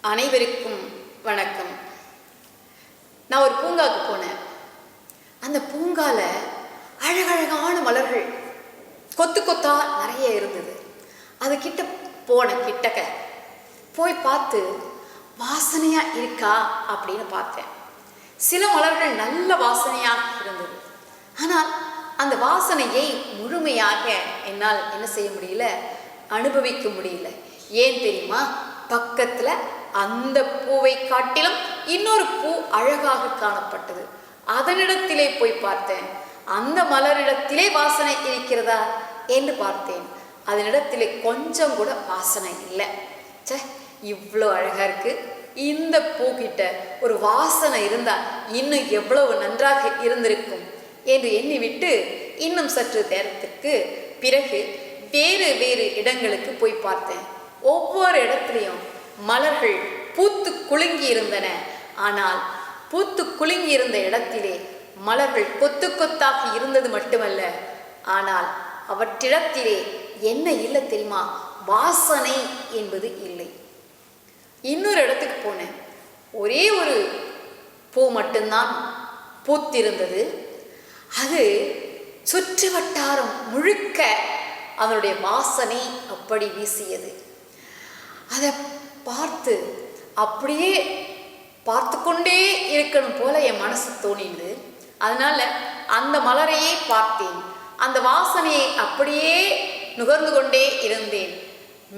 அனைவருக்கும் வணக்கம். நான் ஒரு பூங்காவுக்கு போனேன். அந்த பூங்கால அழகழகான மலர்கள் கொத்து கொத்தா நிறைய இருந்தது. அது கிட்டக்க போய் பார்த்து வாசனையா இருக்கா அப்படின்னு பார்த்தேன். சில மலர்கள் நல்ல வாசனையாக இருந்தது. ஆனால் அந்த வாசனையை முழுமையாக என்னால் என்ன செய்ய முடியல, அனுபவிக்க முடியல. ஏன் தெரியுமா? பக்கத்துல அந்த பூவை காட்டிலும் இன்னொரு பூ அழகாக காணப்பட்டது. அதனிடத்திலே போய் பார்த்தேன். அந்த மலரிடத்திலே வாசனை இருக்கிறதா என்று பார்த்தேன். அதனிடத்திலே கொஞ்சம் கூட வாசனை இல்லை. இவ்வளோ அழகா இருக்கு, இந்த பூக்கிட்ட ஒரு வாசனை இருந்தா இன்னும் எவ்வளவு நன்றாக இருந்திருக்கும் என்று எண்ணிவிட்டு இன்னும் சற்று நேரத்துக்கு பிறகு வேறு வேறு இடங்களுக்கு போய் பார்த்தேன். ஒவ்வொரு இடத்துலையும் மலர்கள் பூத்து குலுங்கி இருந்தன. ஆனால் பூத்து குலுங்கி இருந்த இடத்திலே மலர்கள் கொத்து கொத்தாக இருந்தது மட்டுமல்ல, ஆனால் அவற்றிடத்திலே என்ன இல்லை தெரியுமா? வாசனை என்பது இல்லை. இன்னொரு இடத்துக்கு போனேன். ஒரே ஒரு பூ மட்டும்தான் பூத்திருந்தது. அது சுற்று வட்டாரம் முழுக்க அதனுடைய வாசனை அப்படி வீசியது. அதை பார்த்து அப்படியே பார்த்து கொண்டே இருக்கணும் போல என் மனசு தோணினது. அதனால அந்த மலரையே பார்த்தேன். அந்த வாசனையை அப்படியே நுகர்ந்து கொண்டே இருந்தேன்.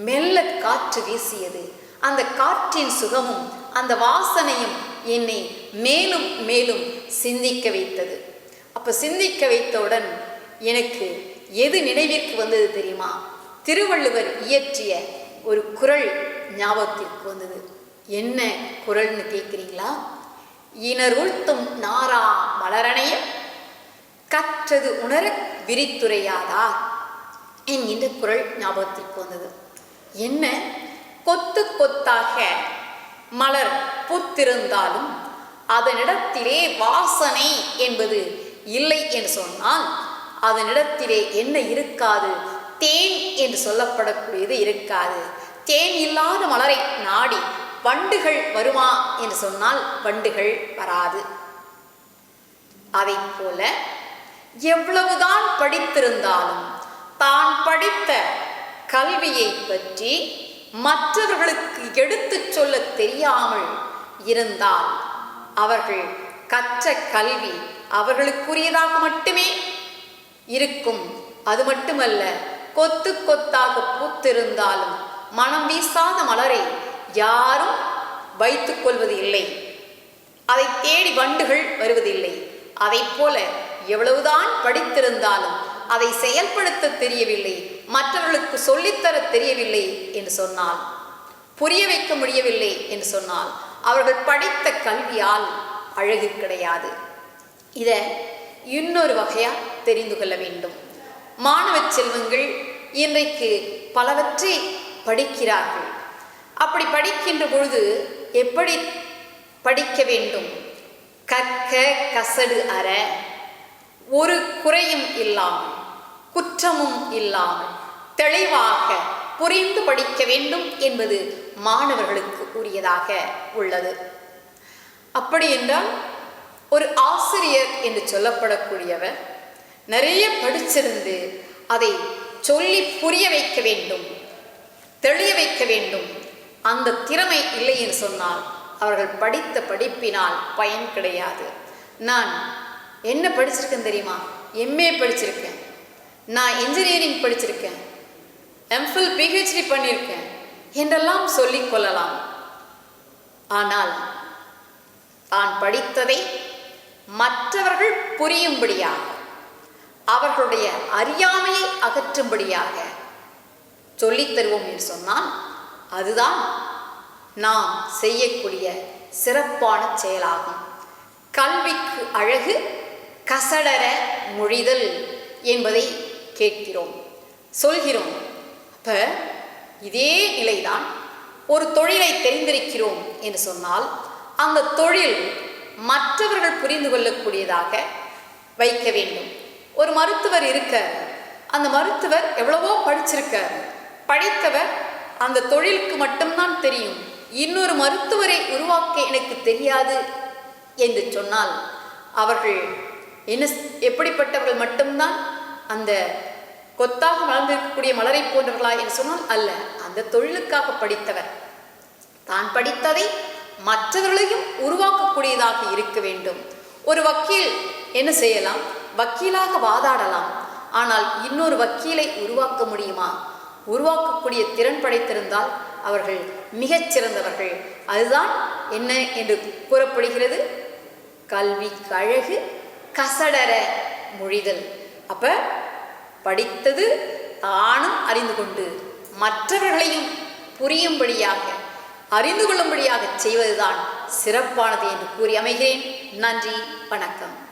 மெல்ல காற்று வீசியது. அந்த காற்றின் சுகமும் அந்த வாசனையும் என்னை மேலும் மேலும் சிந்திக்க வைத்தது. அப்போ சிந்திக்க வைத்தவுடன் எனக்கு எது நினைவிற்கு வந்தது தெரியுமா? திருவள்ளுவர் இயற்றிய ஒரு குறள் ஞாபகத்திற்கு வந்தது. என்ன குறள்னு கேட்குறீங்களா? இனருழ்த்தும் நாரா மலரணைய கற்றது உணர விரித்துரையாதார் என்கின்ற குறள் ஞாபகத்திற்கு வந்தது. என்ன? கொத்து கொத்தாக மலர் பூத்திருந்தாலும் அதனிடத்திலே வாசனை என்பது இல்லை என்று சொன்னால் அதனிடத்திலே என்ன இருக்காது? தேன் என்று சொல்லப்படக்கூடியது இருக்காது. தேன் இல்லாத மலரை நாடி வண்டுகள் வருமா என்று சொன்னால் வண்டுகள் வராது. அதை போல எவ்வளவுதான் படித்திருந்தாலும் தான் படித்த கல்வியை பற்றி மற்றவர்களுக்கு எடுத்து சொல்ல தெரியாமல் இருந்தால் அவர்கள் கற்ற கல்வி அவர்களுக்குரியதாக மட்டுமே இருக்கும். அது மட்டுமல்ல, கொத்து கொத்தாக பூத்திருந்தாலும் மனம் வீசாத மலரை யாரும் வைத்துக் கொள்வது இல்லை. அதை தேடி வண்டுகள் வருவதில்லை. அதை போல எவ்வளவுதான் படித்திருந்தாலும் அதை செயல்படுத்த தெரியவில்லை, மற்றவர்களுக்கு சொல்லித்தர தெரியவில்லை என்று சொன்னால், புரிய வைக்க முடியவில்லை என்று சொன்னால் அவர்கள் படித்த கல்வியால் அழகு கிடையாது. இதை இன்னொரு வகையா தெரிந்து கொள்ள வேண்டும். மாணவ செல்வங்கள் இன்றைக்கு பலவற்றை படிக்கிறார்கள். அப்படி படிக்கின்ற பொழுது எப்படி படிக்க வேண்டும்? கற்க கசடு அற, ஒரு குறையும் இல்லாமல் குற்றமும் இல்லாமல் தெளிவாக புரிந்து படிக்க வேண்டும் என்பது மாணவர்களுக்கு உரியதாக உள்ளது. அப்படி என்றால் ஒரு ஆசிரியர் என்று சொல்லப்படக்கூடியவர் நிறைய படிச்சிருந்து அதை சொல்லி புரிய வைக்க வேண்டும், தெளிய வைக்க வேண்டும். அந்த திறமை இல்லை என்று சொன்னால் அவர்கள் படித்த படிப்பினால் பயன் கிடையாது. நான் என்ன படிச்சிருக்கேன் தெரியுமா? எம்ஏ படிச்சிருக்கேன், நான் இன்ஜினியரிங் படிச்சிருக்கேன், எம்ஃபில் பிஹெச்டி பண்ணியிருக்கேன் என்றெல்லாம் சொல்லிக் கொள்ளலாம். ஆனால் தான் படித்ததை மற்றவர்கள் புரியும்படியாக, அவர்களுடைய அறியாமையை அகற்றும்படியாக சொல்லித் தருவோம் என்று சொன்னால் அதுதான் நாம் செய்யக்கூடிய சிறப்பான செயலாகும். கல்விக்கு அழகு கசடர மொழிதல் என்பதை கேட்கிறோம், சொல்கிறோம். அப்ப இதே நிலைதான் ஒரு தொழிலை தெரிந்திருக்கிறோம் என்று சொன்னால் அந்த தொழில் மற்றவர்கள் புரிந்து கொள்ளக்கூடியதாக வைக்க வேண்டும். ஒரு மருத்துவர் இருக்கார், அந்த மருத்துவர் எவ்வளவோ படிச்சிருக்கார். படித்தவர் அந்த தொழிலுக்கு மட்டும்தான் தெரியும், இன்னொரு மருத்துவரை உருவாக்க எனக்கு தெரியாது என்று சொன்னால் அவர்கள் எப்படிப்பட்டவர்கள் மட்டும்தான் அந்த கொத்தாக மலர்ந்திருக்கக்கூடிய மலரை போன்றவர்களா என்று சொன்னால் அல்ல. அந்த தொழிலுக்காக படித்தவர் தான் படித்ததை மற்றவர்களையும் உருவாக்கக்கூடியதாக இருக்க வேண்டும். ஒரு வக்கீல் என்ன செய்யலாம்? வக்கீலாக வாதாடலாம். ஆனால் இன்னொரு வக்கீலை உருவாக்க முடியுமா? உருவாக்கக்கூடிய திறன் படைத்திருந்தால் அவர்கள் மிகச் சிறந்தவர்கள். அதுதான் என்ன என்று கூறப்படுகிறது? கல்வி கழகு கசடர மொழிதல். அப்ப படித்தது தானும் அறிந்து கொண்டு மற்றவர்களையும் புரியும்படியாக அறிந்து கொள்ளும்படியாக செய்வதுதான் சிறப்பானது என்று கூறி அமைகிறேன். நன்றி, வணக்கம்.